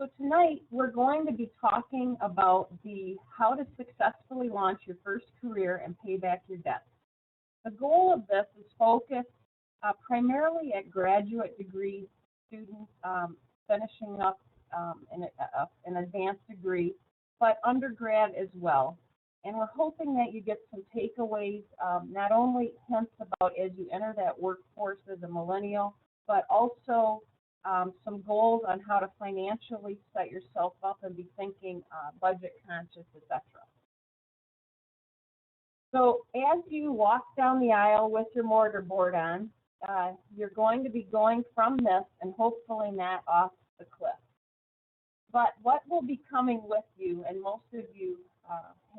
So tonight we're going to be talking about how to successfully launch your first career and pay back your debts. The goal of this is focused primarily at graduate degree students finishing up an advanced degree, but undergrad as well. And we're hoping that you get some takeaways, not only hints about as you enter that workforce as a millennial, but also some goals on how to financially set yourself up and be thinking budget conscious, etc. So as you walk down the aisle with your mortarboard on, you're going to be going from this and hopefully not off the cliff. But what will be coming with you, and most of you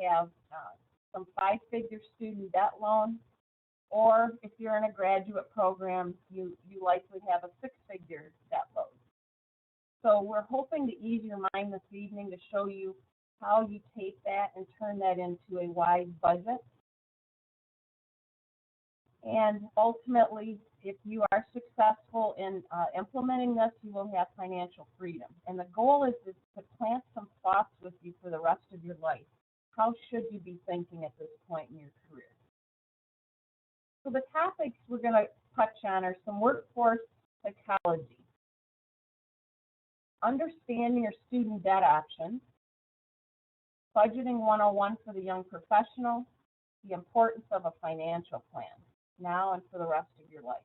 have some five-figure student debt loan, or if you're in a graduate program, you likely have a six-figure debt load. So we're hoping to ease your mind this evening to show you how you take that and turn that into a wise budget. And ultimately, if you are successful in implementing this, you will have financial freedom. And the goal is to plant some thoughts with you for the rest of your life. How should you be thinking at this point in your career? So the topics we're going to touch on are some workforce psychology, understanding your student debt options, budgeting 101 for the young professional, the importance of a financial plan, now and for the rest of your life.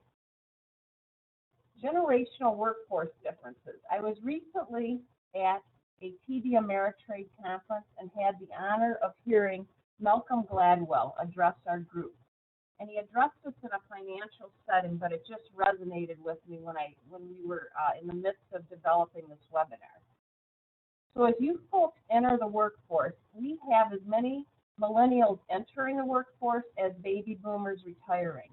Generational workforce differences. I was recently at a TD Ameritrade conference and had the honor of hearing Malcolm Gladwell address our group. And he addressed this in a financial setting, but it just resonated with me when we were in the midst of developing this webinar. So as you folks enter the workforce, we have as many millennials entering the workforce as baby boomers retiring.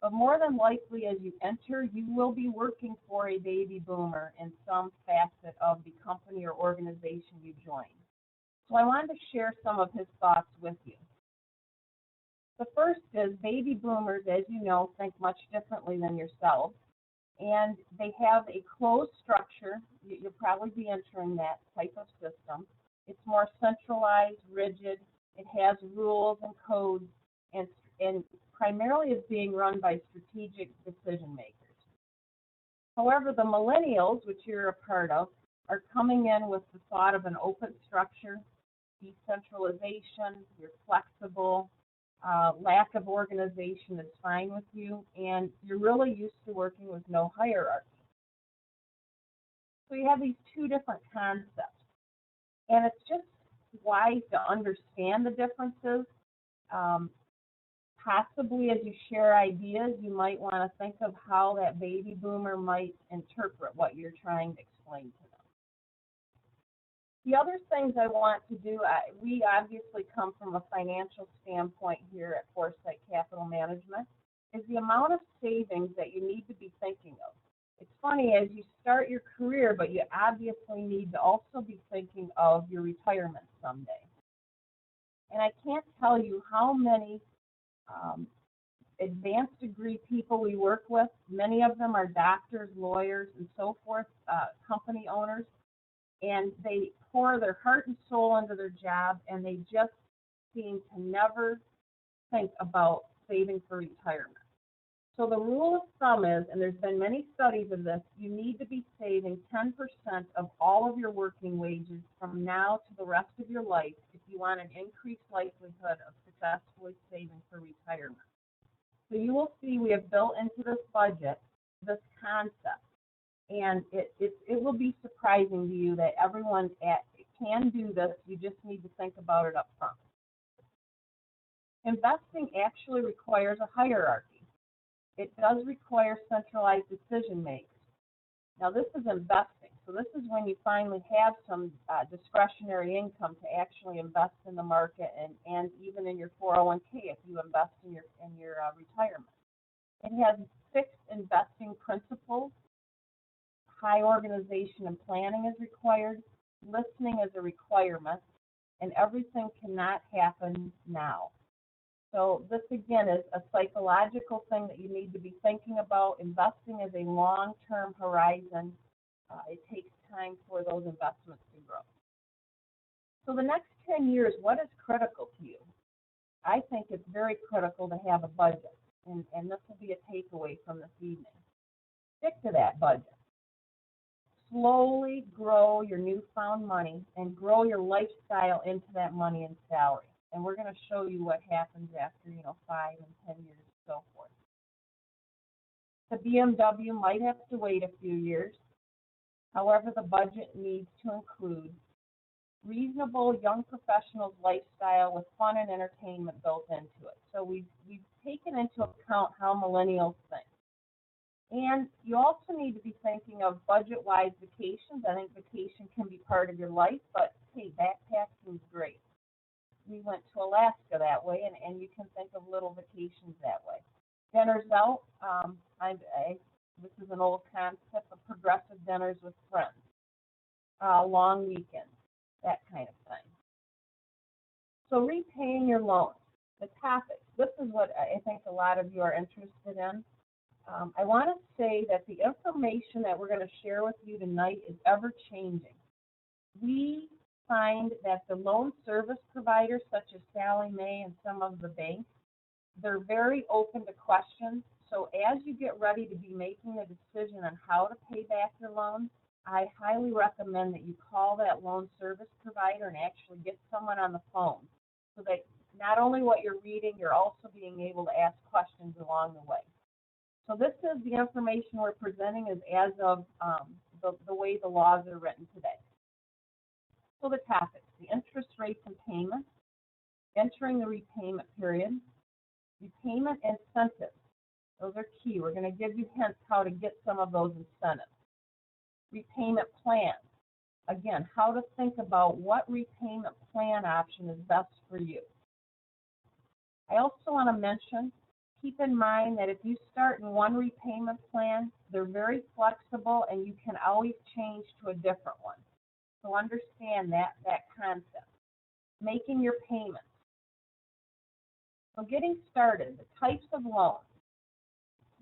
But more than likely, as you enter, you will be working for a baby boomer in some facet of the company or organization you join. So I wanted to share some of his thoughts with you. The first is baby boomers, as you know, think much differently than yourselves, and they have a closed structure. You'll probably be entering that type of system. It's more centralized, rigid. It has rules and codes, and primarily is being run by strategic decision makers. However, the millennials, which you're a part of, are coming in with the thought of an open structure, decentralization, you're flexible, lack of organization is fine with you, and you're really used to working with no hierarchy. So you have these two different concepts, and it's just wise to understand the differences. Possibly as you share ideas, you might want to think of how that baby boomer might interpret what you're trying to explain to them. The other things I want to do, we obviously come from a financial standpoint here at Foresight Capital Management, is the amount of savings that you need to be thinking of. It's funny, as you start your career, but you obviously need to also be thinking of your retirement someday. And I can't tell you how many advanced degree people we work with. Many of them are doctors, lawyers, and so forth, company owners, and they pour their heart and soul into their job, and they just seem to never think about saving for retirement. So the rule of thumb is, and there's been many studies of this, you need to be saving 10% of all of your working wages from now to the rest of your life if you want an increased likelihood of successfully saving for retirement. So you will see we have built into this budget this concept, and it will be surprising to you that everyone can do this. You just need to think about it up front. Investing actually requires a hierarchy. It does require centralized decision makers. Now this is investing, so this is when you finally have some discretionary income to actually invest in the market and even in your 401k if you invest in your retirement. It has fixed investing principles. High organization and planning is required. Listening is a requirement, and everything cannot happen now. So this, again, is a psychological thing that you need to be thinking about. Investing is a long-term horizon. It takes time for those investments to grow. So the next 10 years, what is critical to you? I think it's very critical to have a budget, and this will be a takeaway from this evening. Stick to that budget. Slowly grow your newfound money and grow your lifestyle into that money and salary. And we're going to show you what happens after, 5 and 10 years and so forth. The BMW might have to wait a few years. However, the budget needs to include reasonable young professionals lifestyle with fun and entertainment built into it. So we've taken into account how millennials think. And you also need to be thinking of budget-wise vacations. I think vacation can be part of your life, but hey, backpacking is great. We went to Alaska that way, and you can think of little vacations that way. Dinners out, this is an old concept of progressive dinners with friends, long weekends, that kind of thing. So repaying your loans, the topics. This is what I think a lot of you are interested in. I want to say that the information that we're going to share with you tonight is ever-changing. We find that the loan service providers, such as Sallie Mae and some of the banks, they're very open to questions. So as you get ready to be making a decision on how to pay back your loans, I highly recommend that you call that loan service provider and actually get someone on the phone so that not only what you're reading, you're also being able to ask questions along the way. So this is the information we're presenting as of the way the laws are written today. So the topics, the interest rates and payments, entering the repayment period, repayment incentives. Those are key. We're going to give you hints how to get some of those incentives. Repayment plans. Again, how to think about what repayment plan option is best for you. I also want to mention, keep in mind that if you start in one repayment plan, they're very flexible and you can always change to a different one. So understand that concept. Making your payments. So getting started, the types of loans.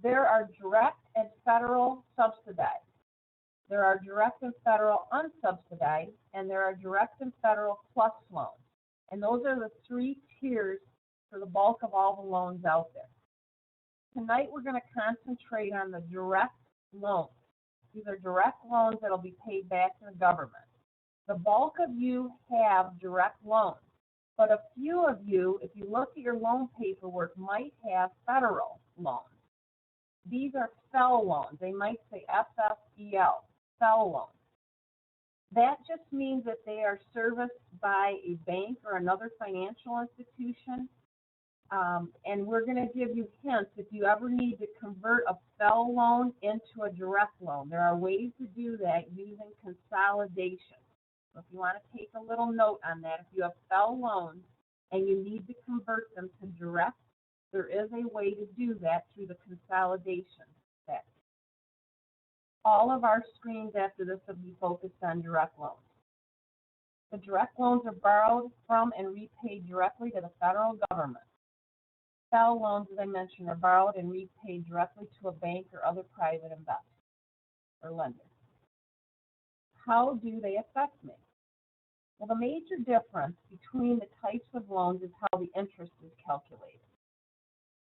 There are direct and federal subsidized. There are direct and federal unsubsidized, and there are direct and federal plus loans. And those are the three tiers for the bulk of all the loans out there. Tonight we're going to concentrate on the direct loans. These are direct loans that will be paid back to the government. The bulk of you have direct loans, but a few of you, if you look at your loan paperwork, might have federal loans. These are FEL loans. They might say FFEL, FEL loans. That just means that they are serviced by a bank or another financial institution. And we're going to give you hints if you ever need to convert a FEL loan into a direct loan. There are ways to do that using consolidation. So if you want to take a little note on that, if you have FEL loans and you need to convert them to direct, there is a way to do that through the consolidation step. All of our screens after this will be focused on direct loans. The direct loans are borrowed from and repaid directly to the federal government. FEL loans, as I mentioned, are borrowed and repaid directly to a bank or other private investor or lender. How do they affect me? Well, the major difference between the types of loans is how the interest is calculated.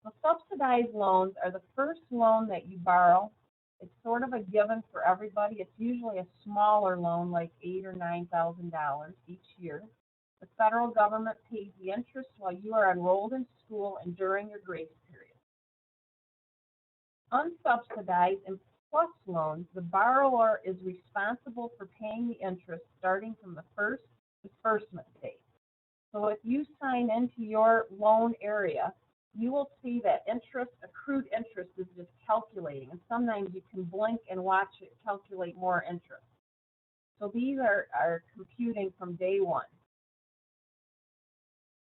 So subsidized loans are the first loan that you borrow. It's sort of a given for everybody. It's usually a smaller loan, like $8,000 or $9,000 each year. The federal government pays the interest while you are enrolled in school and during your grace period. Unsubsidized and plus loans, the borrower is responsible for paying the interest starting from the first disbursement date. So if you sign into your loan area, you will see that accrued interest is just calculating, and sometimes you can blink and watch it calculate more interest. So these are computing from day one.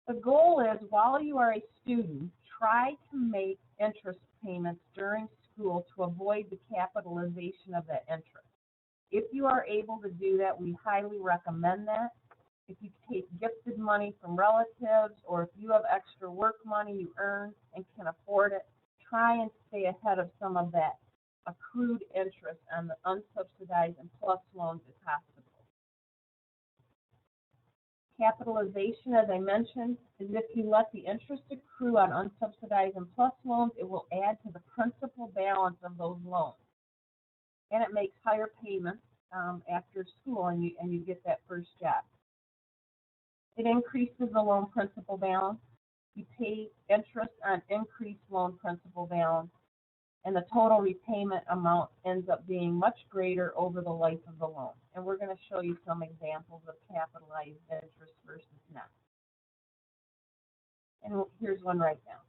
The goal is, while you are a student, try to make interest payments during school to avoid the capitalization of that interest. If you are able to do that, we highly recommend that. If you take gifted money from relatives, or if you have extra work money you earn and can afford it, try and stay ahead of some of that accrued interest on the unsubsidized and plus loans as possible. Capitalization, as I mentioned, is if you let the interest accrue on unsubsidized and plus loans, it will add to the principal balance of those loans. And it makes higher payments after school, and you get that first job. It increases the loan principal balance. You pay interest on increased loan principal balance, and the total repayment amount ends up being much greater over the life of the loan. And we're going to show you some examples of capitalized interest versus net. And here's one right now.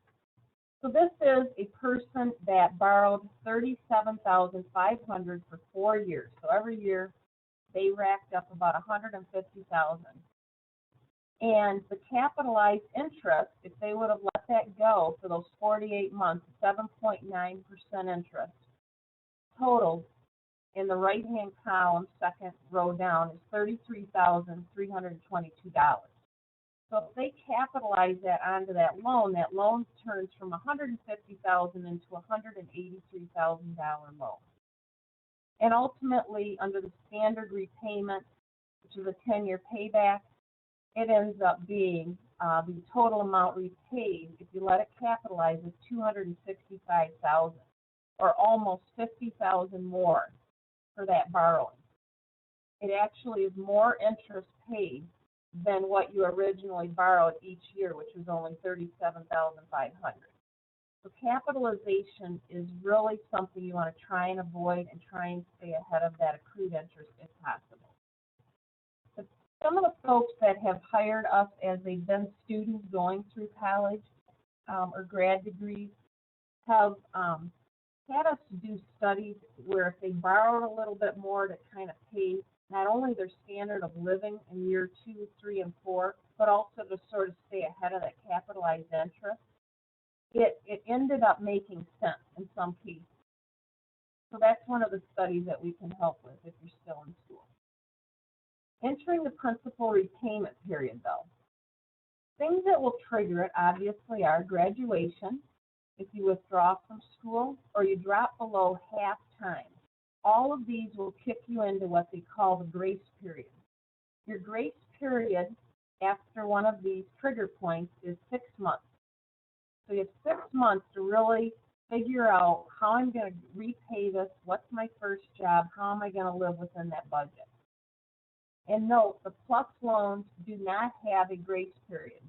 So this is a person that borrowed $37,500 for 4 years. So every year they racked up about $150,000. And the capitalized interest, if they would have let that go for those 48 months, 7.9% interest, totaled in the right-hand column, second row down, is $33,322. So if they capitalize that onto that loan turns from $150,000 into a $183,000 loan. And ultimately, under the standard repayment, which is a 10-year payback, it ends up being the total amount repaid, if you let it capitalize, is $265,000, or almost $50,000 more for that borrowing. It actually is more interest paid than what you originally borrowed each year, which was only $37,500. So capitalization is really something you want to try and avoid and try and stay ahead of that accrued interest if possible. Some of the folks that have hired us as they've been students going through college or grad degrees have had us do studies where if they borrowed a little bit more to kind of pay not only their standard of living in year 2, 3, and 4, but also to sort of stay ahead of that capitalized interest, it ended up making sense in some cases. So that's one of the studies that we can help with if you're still in school. Entering the principal repayment period, though. Things that will trigger it, obviously, are graduation, if you withdraw from school, or you drop below half time. All of these will kick you into what they call the grace period. Your grace period after one of these trigger points is 6 months. So you have 6 months to really figure out how I'm going to repay this, what's my first job, how am I going to live within that budget. And note, the plus loans do not have a grace period.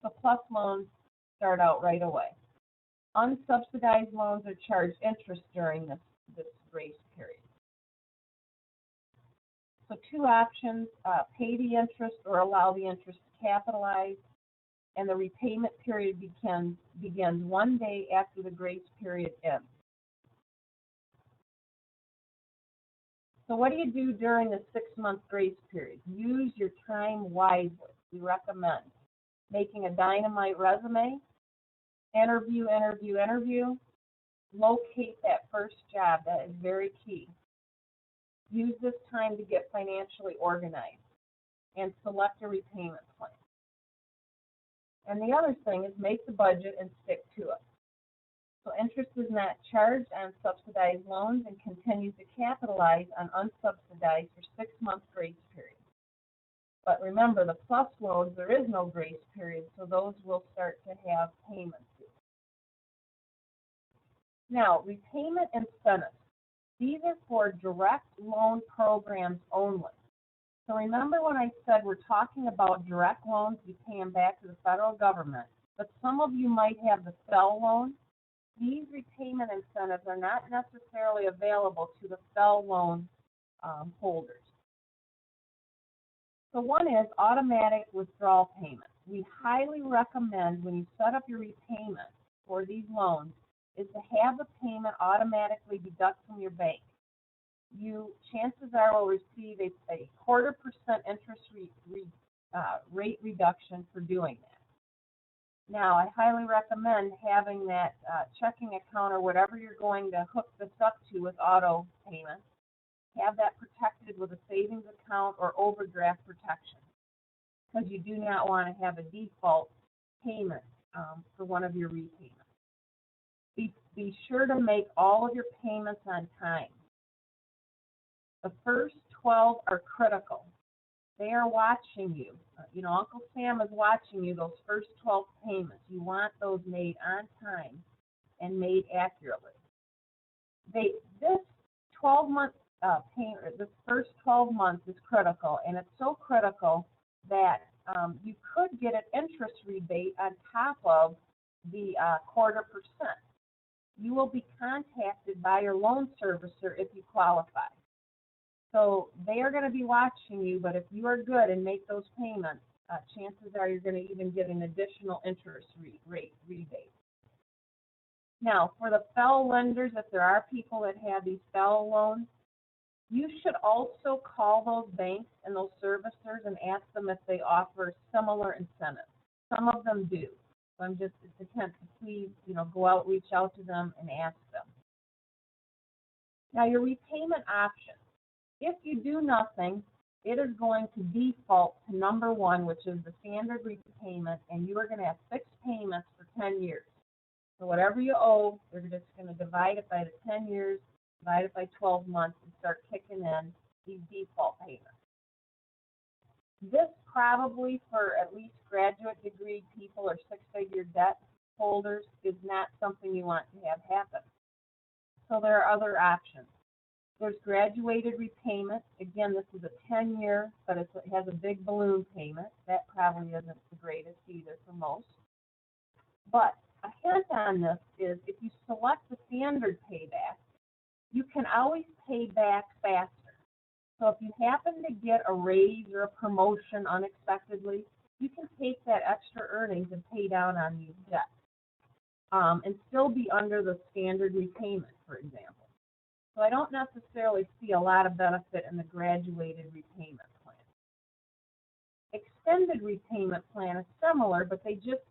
The plus loans start out right away. Unsubsidized loans are charged interest during this grace period. So 2 options, pay the interest or allow the interest to capitalize, and the repayment period begins 1 day after the grace period ends. So what do you do during the 6-month grace period? Use your time wisely. We recommend making a dynamite resume, interview, locate that first job. That is very key. Use this time to get financially organized and select a repayment plan. And the other thing is make the budget and stick to it. So interest is not charged on subsidized loans and continues to capitalize on unsubsidized for 6-month grace period. But remember, the plus loans, there is no grace period, so those will start to have payments due. Now, repayment incentives. These are for direct loan programs only. So remember when I said we're talking about direct loans, you pay them back to the federal government, but some of you might have the FEL loan. These repayment incentives are not necessarily available to the FEL loan holders. So one is automatic withdrawal payments. We highly recommend when you set up your repayment for these loans is to have the payment automatically deduct from your bank. You, chances are, will receive a 0.25% interest rate reduction for doing that. Now, I highly recommend having that checking account or whatever you're going to hook this up to with auto payments. Have that protected with a savings account or overdraft protection, because you do not want to have a default payment for one of your repayments. Be sure to make all of your payments on time. The first 12 are critical. They are watching you. Uncle Sam is watching you, those first 12 payments. You want those made on time and made accurately. This 12-month payment, this first 12 months is critical, and it's so critical that you could get an interest rebate on top of the 0.25%. You will be contacted by your loan servicer if you qualify. So they are going to be watching you, but if you are good and make those payments, chances are you're going to even get an additional interest rate rebate. Now, for the FFEL lenders, if there are people that have these FFEL loans, you should also call those banks and those servicers and ask them if they offer similar incentives. Some of them do. So it's a hint to please, go out, reach out to them, and ask them. Now, your repayment options. If you do nothing, it is going to default to number 1, which is the standard repayment, and you are going to have fixed payments for 10 years. So whatever you owe, they're just going to divide it by the 10 years, divide it by 12 months, and start kicking in these default payments. This probably for at least graduate degree people or 6-figure debt holders is not something you want to have happen. So there are other options. There's graduated repayment. Again, this is a 10-year, but it has a big balloon payment. That probably isn't the greatest either for most. But a hint on this is if you select the standard payback, you can always pay back faster. So if you happen to get a raise or a promotion unexpectedly, you can take that extra earnings and pay down on these debts and still be under the standard repayment, for example. So I don't necessarily see a lot of benefit in the graduated repayment plan. Extended repayment plan is similar, but they just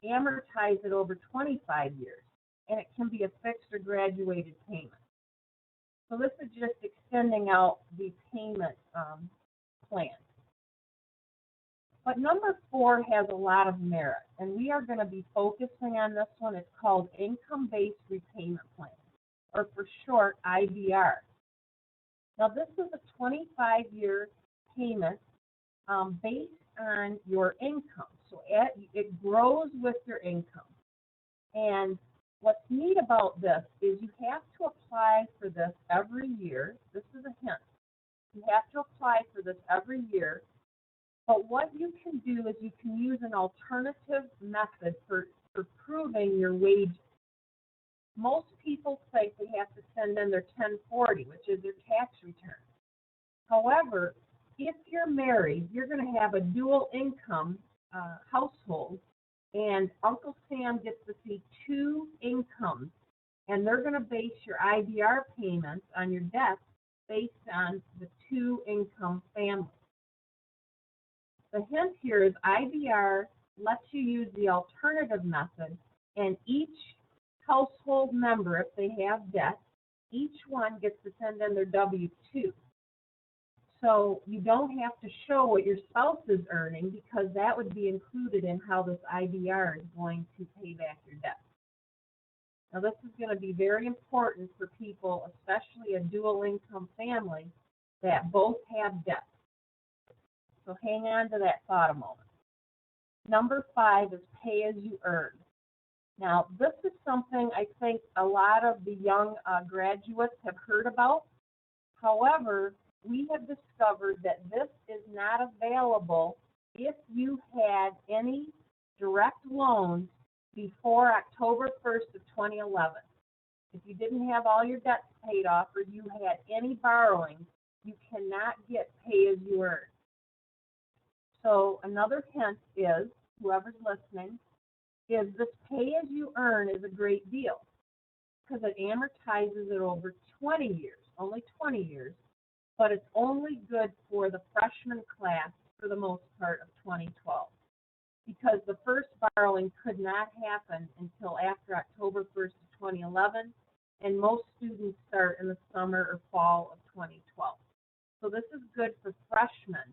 amortize it over 25 years, and it can be a fixed or graduated payment. So this is just extending out the payment plan. But number 4 has a lot of merit, and we are going to be focusing on this one. It's called Income-Based Repayment Plan, or for short, IBR. Now this is a 25-year payment based on your income. So it grows with your income. And what's neat about this is you have to apply for this every year. This is a hint. You have to apply for this every year. But what you can do is you can use an alternative method for proving your wages. Most people think they have to send in their 1040, which is their tax return. However, if you're married, you're going to have a dual income household, and Uncle Sam gets to see 2 incomes, and they're going to base your IBR payments on your debts based on the 2 income family. The hint here is IBR lets you use the alternative method, and each household member, if they have debt, each one gets to send in their W-2. So you don't have to show what your spouse is earning because that would be included in how this IBR is going to pay back your debt. Now this is going to be very important for people, especially a dual income family, that both have debt. So hang on to that thought a moment. Number 5 is pay as you earn. Now, this is something I think a lot of the young graduates have heard about. However, we have discovered that this is not available if you had any direct loans before October 1st of 2011. If you didn't have all your debts paid off or you had any borrowings, you cannot get pay as you earn. So another hint is, whoever's listening, is this pay as you earn is a great deal because it amortizes it over 20 years, only 20 years, but it's only good for the freshman class for the most part of 2012 because the first borrowing could not happen until after October 1st of 2011, and most students start in the summer or fall of 2012. So this is good for freshmen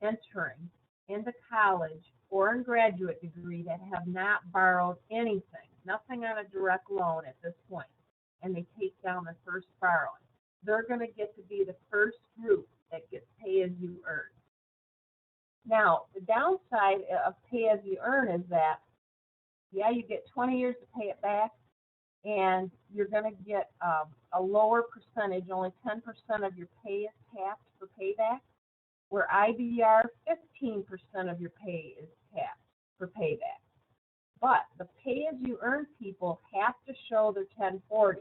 entering into college or in graduate degree that have not borrowed anything, nothing on a direct loan at this point, and they take down their first borrowing, they're going to get to be the first group that gets pay as you earn. Now, the downside of pay as you earn is that, yeah, you get 20 years to pay it back, and you're going to get a lower percentage, only 10% of your pay is taxed for payback, where IBR, 15% of your pay is taxed for payback. But the pay-as-you-earn people have to show their 1040.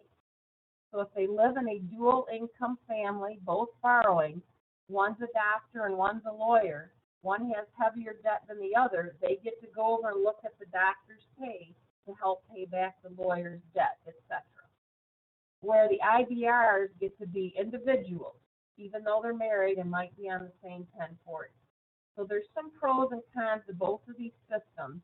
So if they live in a dual-income family, both borrowing, one's a doctor and one's a lawyer, one has heavier debt than the other, they get to go over and look at the doctor's pay to help pay back the lawyer's debt, etc. Where the IBRs get to be individuals, even though they're married and might be on the same 1040. So there's some pros and cons to both of these systems.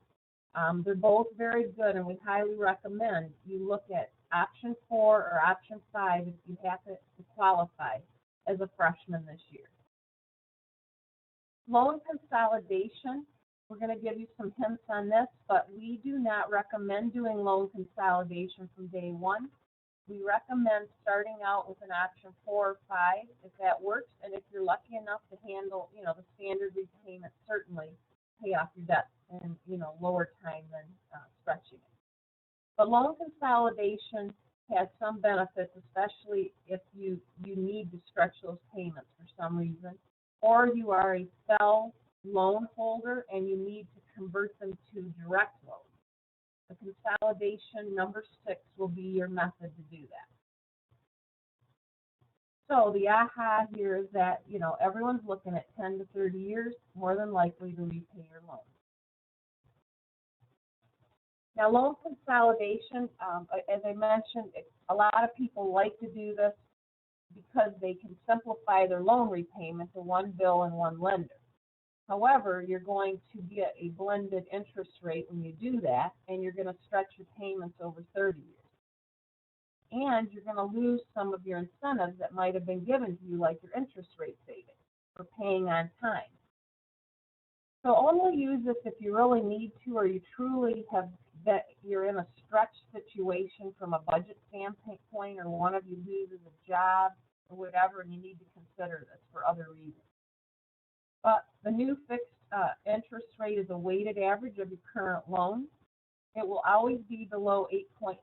They're both very good, and we highly recommend you look at option 4 or option 5 if you happen to qualify as a freshman this year. Loan consolidation, we're going to give you some hints on this, but we do not recommend doing loan consolidation from day one. We recommend starting out with an option 4 or 5 if that works, and if you're lucky enough to handle, the standard repayment, certainly pay off your debt in, lower time than stretching it. But loan consolidation has some benefits, especially if you need to stretch those payments for some reason, or you are a FFEL loan holder and you need to convert them to direct loans. The consolidation number 6 will be your method to do that. So the aha here is that, everyone's looking at 10 to 30 years, more than likely to repay your loan. Now, loan consolidation, as I mentioned, a lot of people like to do this because they can simplify their loan repayment to one bill and one lender. However, you're going to get a blended interest rate when you do that, and you're going to stretch your payments over 30 years. And you're going to lose some of your incentives that might have been given to you, like your interest rate savings for paying on time. So only use this if you really need to, or you truly you're in a stretched situation from a budget standpoint, or one of you loses a job or whatever, and you need to consider this for other reasons. But the new fixed interest rate is a weighted average of your current loan. It will always be below 8.25.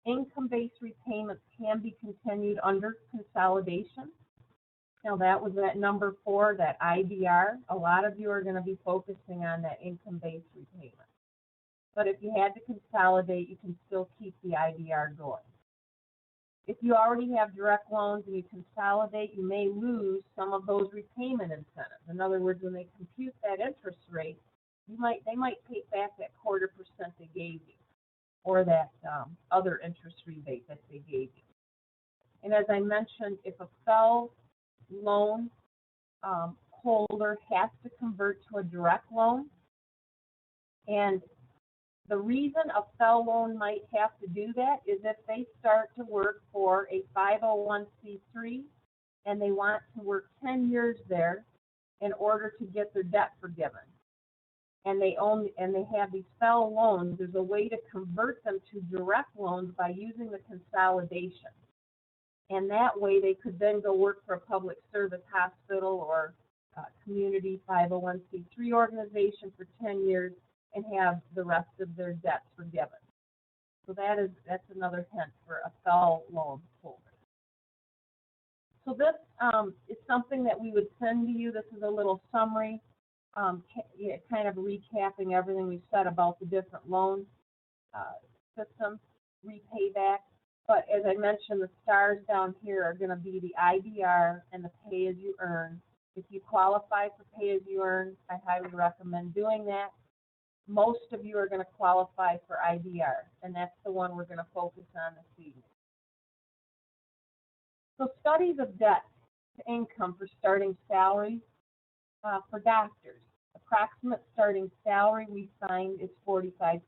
Income-based repayments can be continued under consolidation. Now that was that number 4, that IDR. A lot of you are going to be focusing on that income-based repayment. But if you had to consolidate, you can still keep the IDR going. If you already have direct loans and you consolidate, you may lose some of those repayment incentives. In other words, when they compute that interest rate, they might take back that 0.25% they gave you, or that other interest rebate that they gave you. And as I mentioned, if a FFEL loan holder has to convert to a direct loan, and the reason a FFEL loan might have to do that is if they start to work for a 501c3 and they want to work 10 years there in order to get their debt forgiven. And they have these FFEL loans, there's a way to convert them to direct loans by using the consolidation. And that way they could then go work for a public service hospital or community 501c3 organization for 10 years and have the rest of their debts forgiven. So that's another hint for a FFEL loan holder. So this is something that we would send to you. This is a little summary, kind of recapping everything we've said about the different loan systems, repayback. But as I mentioned, the stars down here are going to be the IDR and the pay-as-you-earn. If you qualify for pay-as-you-earn, I highly recommend doing that. Most of you are going to qualify for IDR, and that's the one we're going to focus on this evening. So studies of debt to income for starting salaries for doctors. Approximate starting salary we find is $45,000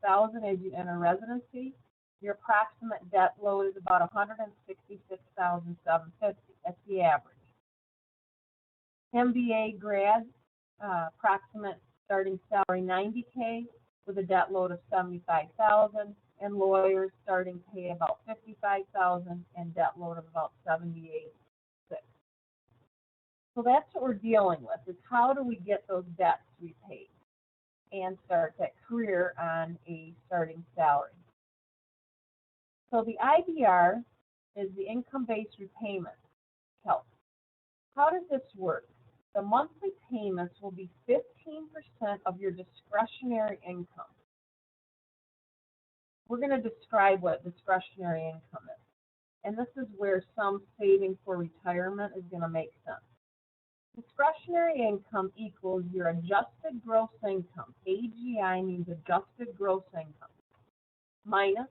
as you enter residency. Your approximate debt load is about $166,750. That's the average. MBA grads, approximate starting salary $90K with a debt load of $75,000, and lawyers starting pay about $55,000 and debt load of about $78,600. So that's what we're dealing with, is how do we get those debts repaid and start that career on a starting salary. So the IBR is the income-based repayment calc. How does this work? The monthly payments will be 15% of your discretionary income. We're going to describe what discretionary income is. And this is where some saving for retirement is going to make sense. Discretionary income equals your adjusted gross income. AGI means adjusted gross income, minus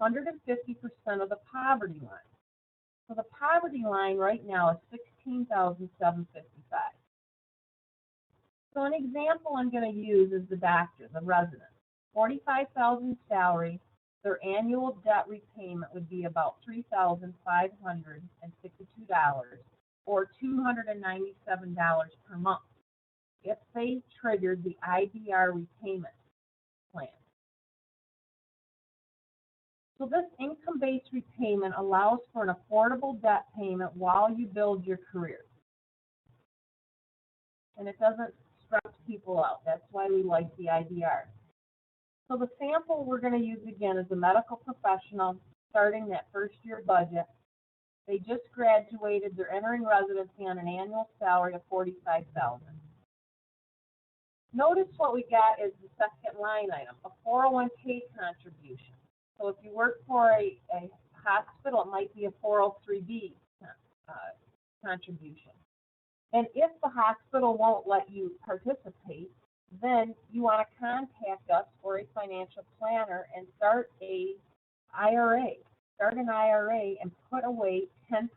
150% of the poverty line. So the poverty line right now is $16,755. So an example I'm going to use is the doctor, the resident. $45,000 salary, their annual debt repayment would be about $3,562, or $297 per month, if they triggered the IBR repayment plan. So this income-based repayment allows for an affordable debt payment while you build your career. And it doesn't stress people out. That's why we like the IBR. So the sample we're going to use again is a medical professional starting that first year budget. They just graduated. They're entering residency on an annual salary of $45,000. Notice what we got is the second line item, a 401k contribution. So if you work for a hospital, it might be a 403b contribution. And if the hospital won't let you participate, then you want to contact us for a financial planner and start an IRA. Start an IRA and put away 10%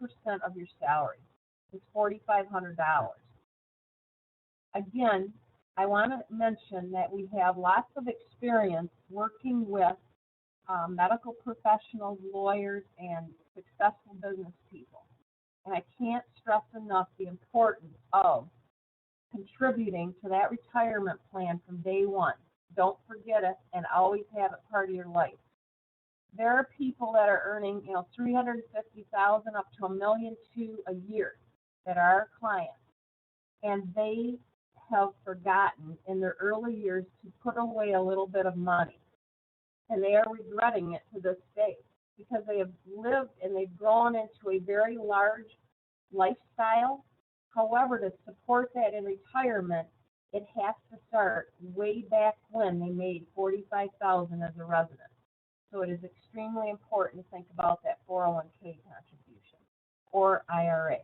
of your salary. It's $4,500. Again, I want to mention that we have lots of experience working with medical professionals, lawyers, and successful business people. And I can't stress enough the importance of contributing to that retirement plan from day one. Don't forget it, and always have it part of your life. There are people that are earning, $350,000 up to $1.2 million a year that are our clients, and they have forgotten in their early years to put away a little bit of money, and they are regretting it to this day because they have lived and they've grown into a very large lifestyle. However, to support that in retirement, it has to start way back when they made $45,000 as a resident. So it is extremely important to think about that 401k contribution or IRA.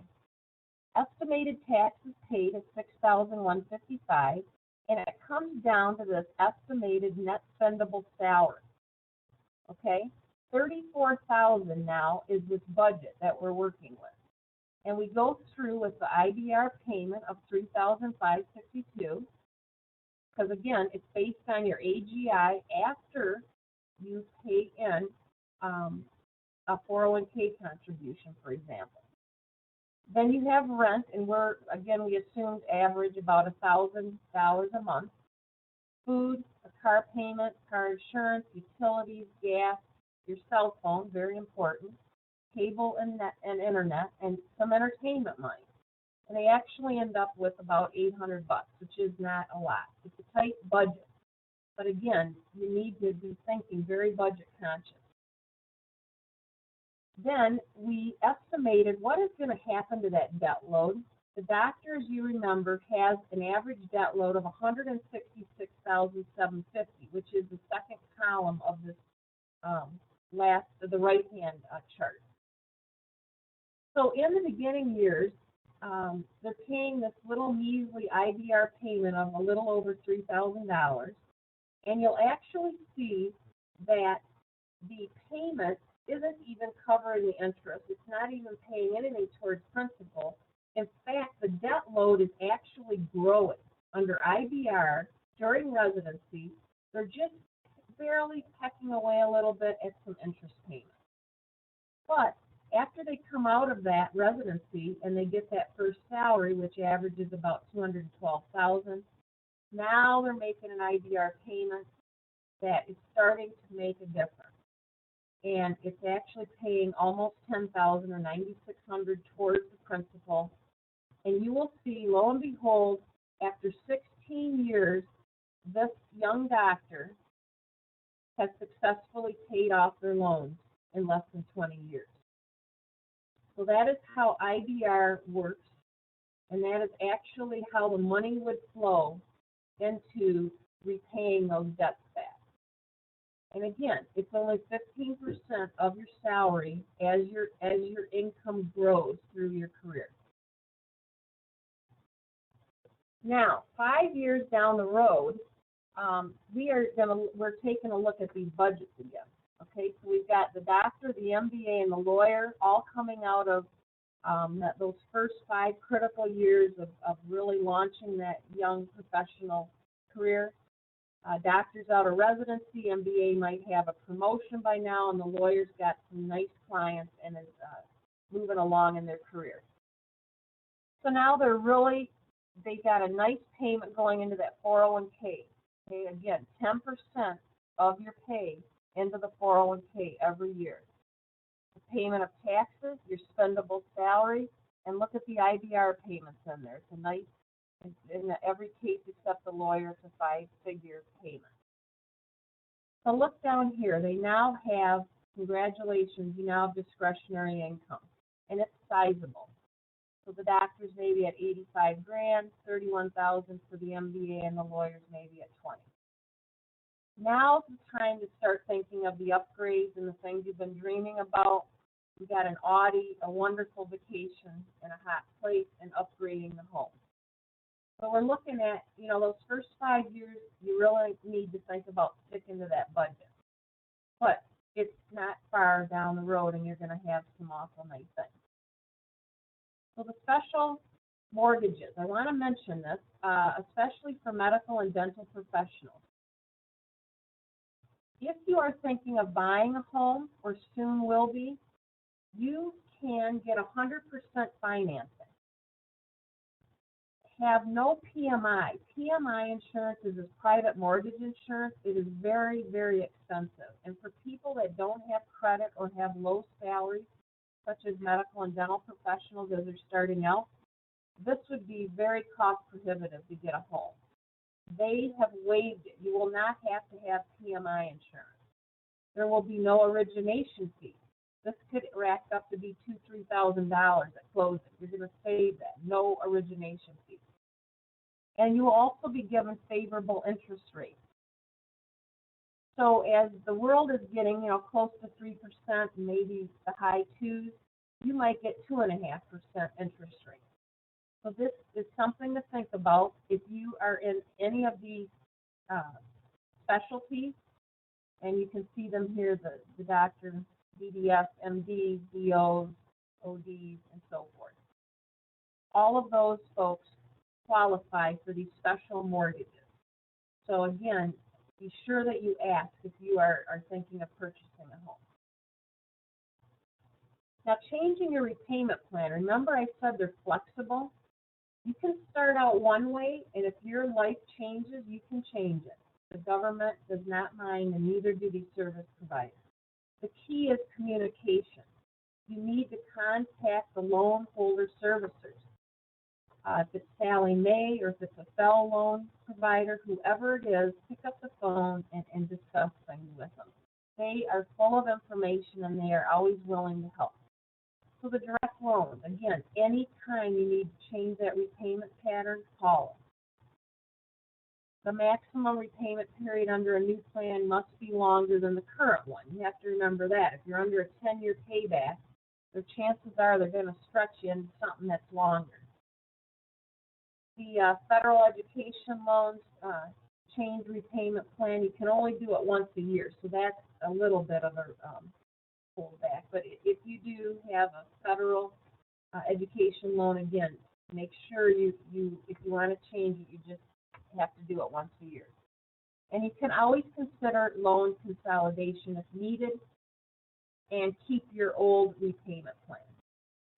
Estimated taxes paid is $6,155, and it comes down to this estimated net spendable salary. Okay, $34,000 now is this budget that we're working with. And we go through with the IBR payment of $3,562, because again, it's based on your AGI after you pay in a 401k contribution, for example. Then you have rent, and we assumed average about $1,000 a month. Food, a car payment, car insurance, utilities, gas, your cell phone, very important, cable and internet, and some entertainment money. And they actually end up with about $800, which is not a lot. It's a tight budget. But again, you need to be thinking very budget conscious. Then we estimated what is going to happen to that debt load. The doctor, as you remember, has an average debt load of $166,750, which is the second column of this the right-hand chart. So in the beginning years, they're paying this little measly IBR payment of a little over $3,000, and you'll actually see that the payment isn't even covering the interest. It's not even paying anything towards principal. In fact, the debt load is actually growing under IBR during residency. They're just barely pecking away a little bit at some interest payments. But after they come out of that residency and they get that first salary, which averages about $212,000, now they're making an IDR payment that is starting to make a difference. And it's actually paying almost $10,000 or $9,600 towards the principal. And you will see, lo and behold, after 16 years, this young doctor has successfully paid off their loans in less than 20 years. So that is how IDR works, and that is actually how the money would flow into repaying those debts back. And again, it's only 15% of your salary as your income grows through your career. Now, 5 years down the road, we're taking a look at these budgets again. Okay, so we've got the doctor, the MBA, and the lawyer all coming out of those first 5 critical years of really launching that young professional career. Doctor's out of residency, MBA might have a promotion by now, and the lawyer's got some nice clients and is moving along in their career. So now they got a nice payment going into that 401k. Okay, again, 10% of your pay into the 401k every year. The payment of taxes, your spendable salary, and look at the IDR payments in there. It's a nice, in every case except the lawyer, it's a 5-figure payment. So look down here. They now have, congratulations, you now have discretionary income, and it's sizable. So the doctor's maybe at $85,000, $31,000 for the MBA, and the lawyer's maybe at $20,000. Now's the time to start thinking of the upgrades and the things you've been dreaming about. We got an Audi, a wonderful vacation, and a hot place, and upgrading the home. So we're looking at, those first 5 years, you really need to think about sticking to that budget. But it's not far down the road, and you're going to have some awful nice things. So the special mortgages, I want to mention this, especially for medical and dental professionals. If you are thinking of buying a home, or soon will be, you can get 100% financing. Have no PMI. PMI insurance is private mortgage insurance. It is very, very expensive. And for people that don't have credit or have low salaries, such as medical and dental professionals as they're starting out, this would be very cost prohibitive to get a home. They have waived it. You will not have to have PMI insurance. There will be no origination fee. This could rack up to be $2,000 to $3,000 at closing. You're going to save that. No origination fee. And you will also be given favorable interest rates. So as the world is getting, close to 3%, maybe the high 2s, you might get 2.5% interest rate. So this is something to think about if you are in any of these specialties, and you can see them here, the doctors, DDS, MDs, DOs, ODs, and so forth. All of those folks qualify for these special mortgages. So again, be sure that you ask if you are thinking of purchasing a home. Now, changing your repayment plan. Remember I said they're flexible? You can start out one way, and if your life changes, you can change it. The government does not mind, and neither do these service providers. The key is communication. You need to contact the loan holder servicers. If it's Sally Mae or if it's a fellow loan provider, whoever it is, pick up the phone and discuss things with them. They are full of information, and they are always willing to help. So the direct loans, again, anytime you need to change that repayment pattern, call them. The maximum repayment period under a new plan must be longer than the current one. You have to remember that. If you're under a 10-year payback, the chances are they're going to stretch you into something that's longer. The federal education loans change repayment plan, you can only do it once a year, so that's a little bit of a pullback. But if you do have a federal education loan, again, make sure if you want to change it, you just have to do it once a year. And you can always consider loan consolidation if needed. and keep your old repayment plan.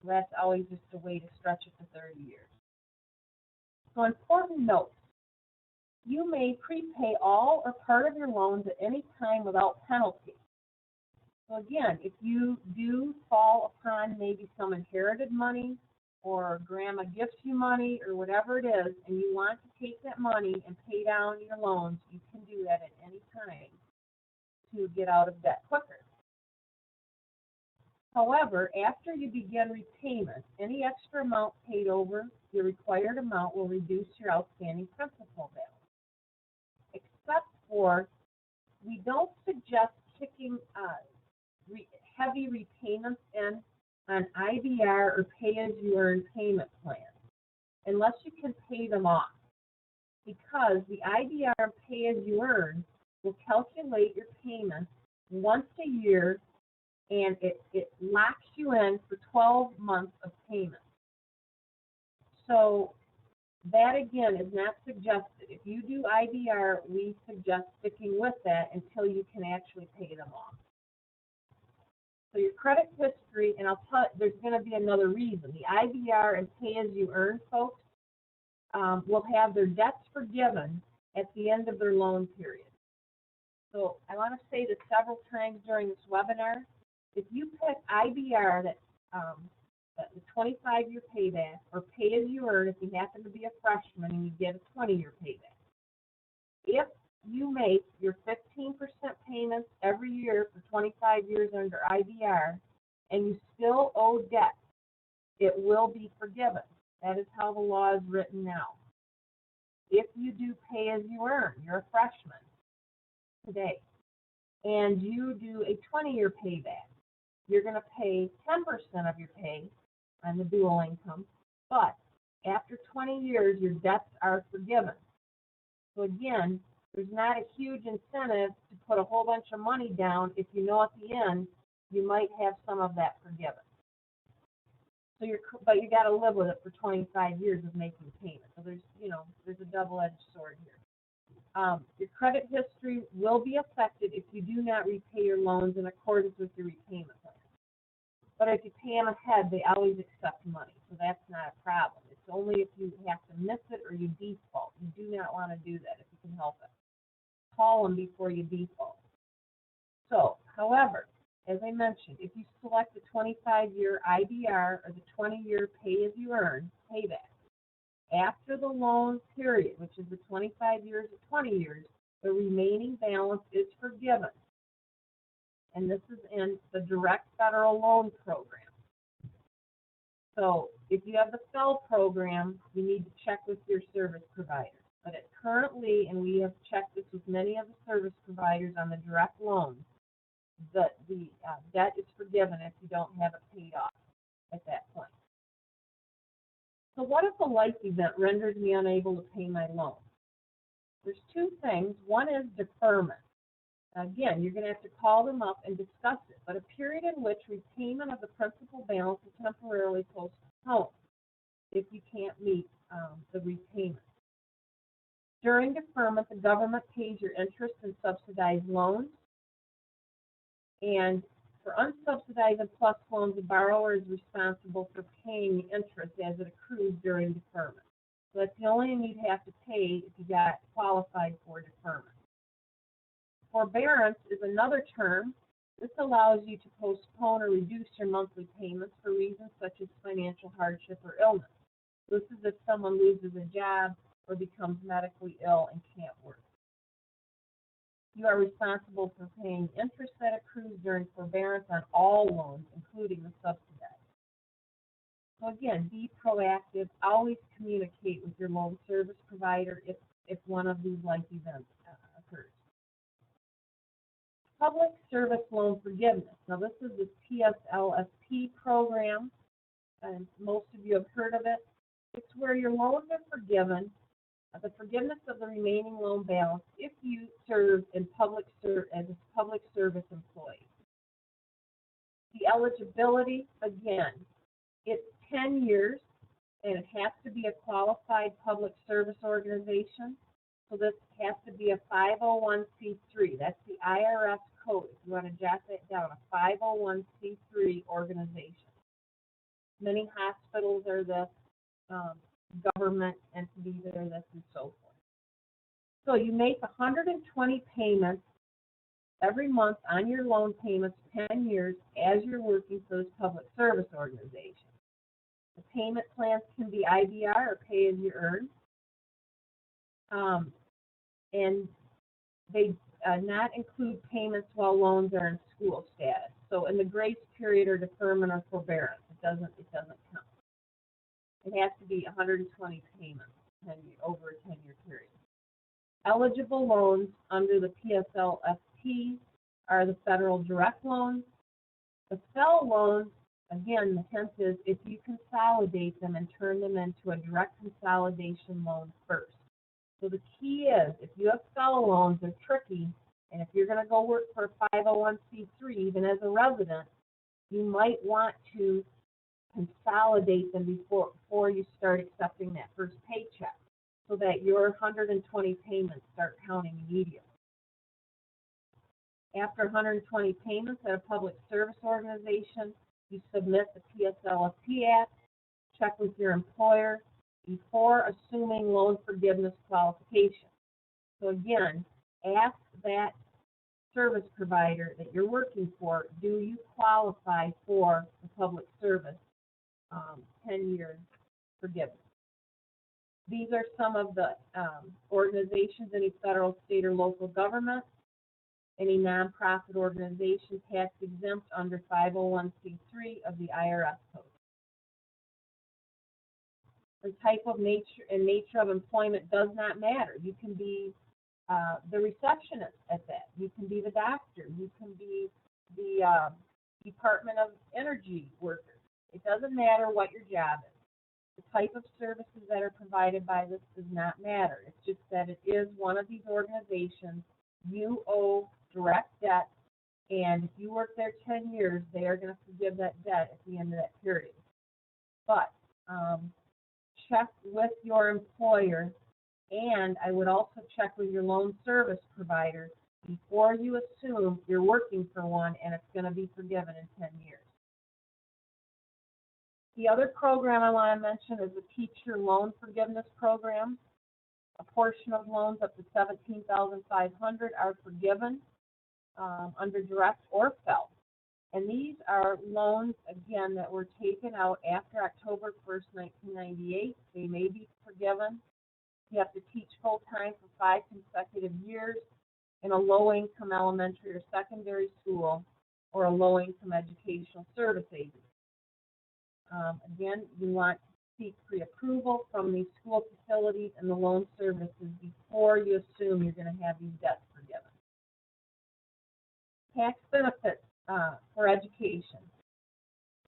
So that's always just a way to stretch it to 30 years. So important notes. You may prepay all or part of your loans at any time without penalty. So again, if you do fall upon maybe some inherited money or grandma gifts you money or whatever it is, and you want to take that money and pay down your loans, you can do that at any time to get out of debt quicker. However, after you begin repayment, any extra amount paid over your required amount will reduce your outstanding principal balance. Except for, we don't suggest kicking heavy repayments in on IBR or pay-as-you-earn payment plans unless you can pay them off, because the IBR and pay-as-you-earn will calculate your payments once a year, and it locks you in for 12 months of payments. So that, again, is not suggested. If you do IBR, we suggest sticking with that until you can actually pay them off. So your credit history, and I'll tell you, there's going to be another reason. The IBR and pay-as-you-earn folks will have their debts forgiven at the end of their loan period. So I want to say this several times during this webinar. If you pick IBR, the 25-year payback, or pay-as-you-earn if you happen to be a freshman and you get a 20-year payback, if you make your 15% payments every year for 25 years under IBR and you still owe debt, it will be forgiven. That is how the law is written now. If you do pay-as-you-earn, you're a freshman today, and you do a 20-year payback, you're going to pay 10% of your pay on the dual income, but after 20 years, your debts are forgiven. So again, there's not a huge incentive to put a whole bunch of money down if you know at the end you might have some of that forgiven. So but you got to live with it for 25 years of making payments. So there's a double-edged sword here. Your credit history will be affected if you do not repay your loans in accordance with your repayment plan. But if you pay them ahead, they always accept money, so that's not a problem. It's only if you have to miss it or you default. You do not want to do that if you can help it. Call them before you default. So, however, as I mentioned, if you select the 25-year IBR or the 20-year pay-as-you-earn payback, after the loan period, which is the 25 years or 20 years, the remaining balance is forgiven. And this is in the direct federal loan program. So if you have the FEL program, you need to check with your service provider. But currently, and we have checked this with many of the service providers on the direct loans, the debt is forgiven if you don't have it paid off at that point. So what if a life event renders me unable to pay my loan? There's two things. One is deferment. Again, you're going to have to call them up and discuss it, but a period in which repayment of the principal balance is temporarily postponed if you can't meet the repayment. During deferment, the government pays your interest and subsidized loans, and for unsubsidized and plus loans, the borrower is responsible for paying the interest as it accrues during deferment. So that's the only thing you'd have to pay if you got qualified for deferment. Forbearance is another term. This allows you to postpone or reduce your monthly payments for reasons such as financial hardship or illness. This is if someone loses a job or becomes medically ill and can't work. You are responsible for paying interest that accrues during forbearance on all loans, including the subsidized. So again, be proactive. Always communicate with your loan service provider if one of these life events occurs. Public Service Loan Forgiveness. Now this is the PSLSP program, and most of you have heard of it. It's where your loans are forgiven, the forgiveness of the remaining loan balance if you serve in as a public service employee. The eligibility, again, it's 10 years, and it has to be a qualified public service organization. So this has to be a 501c3. That's the IRS code. If you want to jot that down, a 501c3 organization. Many hospitals are this, government entities are this, and so forth. So you make 120 payments every month on your loan payments, 10 years, as you're working for this public service organization. The payment plans can be IDR or pay as you earn. And they not include payments while loans are in school status. So in the grace period or deferment or forbearance, it doesn't count. It has to be 120 payments over a 10-year period. Eligible loans under the PSLFT are the federal direct loans. The FFEL loans, again, the hint is if you consolidate them and turn them into a direct consolidation loan first. So the key is, if you have FFEL loans, they're tricky, and if you're going to go work for a 501c3, even as a resident, you might want to consolidate them before you start accepting that first paycheck, so that your 120 payments start counting immediately. After 120 payments at a public service organization, you submit the PSLFT Act, check with your employer before assuming loan forgiveness qualification. So again, ask that service provider that you're working for, do you qualify for the public service 10-year forgiveness? These are some of the organizations, any federal, state, or local government, any nonprofit organization tax exempt under 501c3 of the IRS code. The type of nature of employment does not matter. You can be the receptionist at that. You can be the doctor. You can be the Department of Energy worker. It doesn't matter what your job is. The type of services that are provided by this does not matter. It's just that it is one of these organizations. You owe direct debt, and if you work there 10 years, they are going to forgive that debt at the end of that period. But check with your employer, and I would also check with your loan service provider before you assume you're working for one and it's going to be forgiven in 10 years. The other program I want to mention is the Teacher Loan Forgiveness Program. A portion of loans up to $17,500 are forgiven under direct or FFEL. And these are loans, again, that were taken out after October 1st, 1998. They may be forgiven. You have to teach full-time for 5 consecutive years in a low-income elementary or secondary school or a low-income educational service agency. Again, you want to seek pre-approval from the school facilities and the loan services before you assume you're going to have these debts forgiven. Tax benefits for education.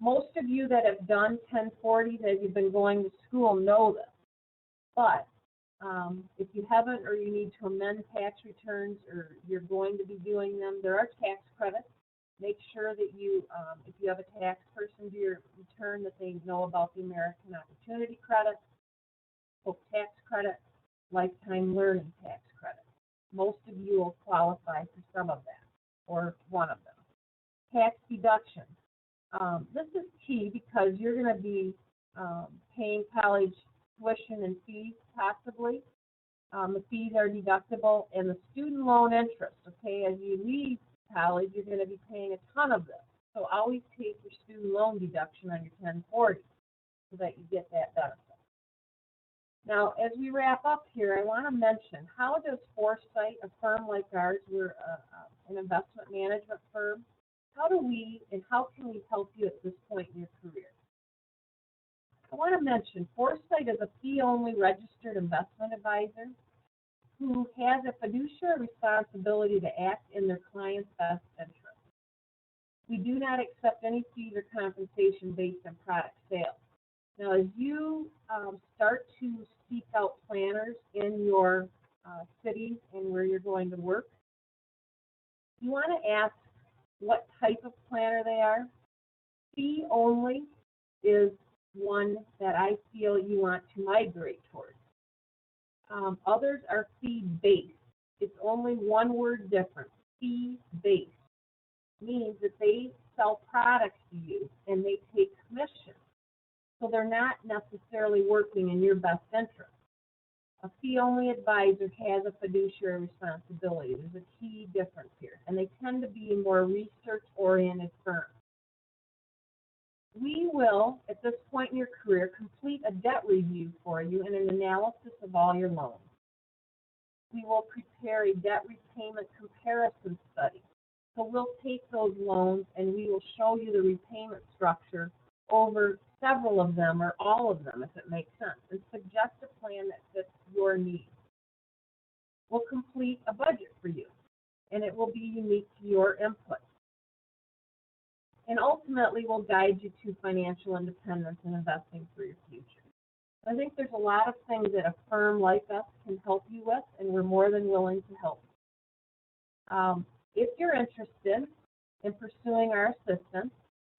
Most of you that have done 1040s as you've been going to school know this, but if you haven't or you need to amend tax returns or you're going to be doing them, there are tax credits. Make sure that you, if you have a tax person do your return, that they know about the American Opportunity Credit, Hope Tax Credit, Lifetime Learning Tax Credit. Most of you will qualify for some of that or one of them. Tax deduction. This is key because you're going to be paying college tuition and fees possibly. The fees are deductible, and the student loan interest, okay, as you leave college, you're going to be paying a ton of this. So always take your student loan deduction on your 1040 so that you get that benefit. Now, as we wrap up here, I want to mention, how does Foresight, a firm like ours, we're an investment management firm, how can we help you at this point in your career? I want to mention, Foresight is a fee-only registered investment advisor who has a fiduciary responsibility to act in their client's best interest. We do not accept any fees or compensation based on product sales. Now, as you start to seek out planners in your city and where you're going to work, you want to ask what type of planner they are. Fee only is one that I feel you want to migrate towards. Others are fee-based. It's only one word difference. Fee-based means that they sell products to you and they take commission. So they're not necessarily working in your best interest. A fee-only advisor has a fiduciary responsibility. There's a key difference here, and they tend to be more research-oriented firms. We will, at this point in your career, complete a debt review for you and an analysis of all your loans. We will prepare a debt repayment comparison study. So we'll take those loans and we will show you the repayment structure over several of them or all of them if it makes sense, and suggest a plan that fits your needs. We'll complete a budget for you, and it will be unique to your input. And ultimately, we'll guide you to financial independence and investing for your future. I think there's a lot of things that a firm like us can help you with, and we're more than willing to help. If you're interested in pursuing our assistance,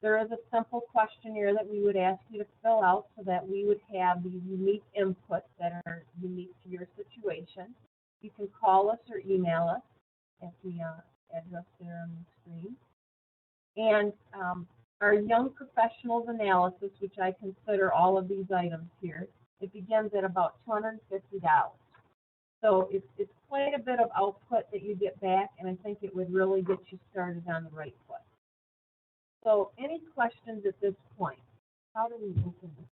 there is a simple questionnaire that we would ask you to fill out so that we would have these unique inputs that are unique to your situation. You can call us or email us at the address there on the screen. And our Young Professionals analysis, which I consider all of these items here, it begins at about $250. So it's quite a bit of output that you get back, and I think it would really get you started on the right foot. So any questions at this point? How do we open this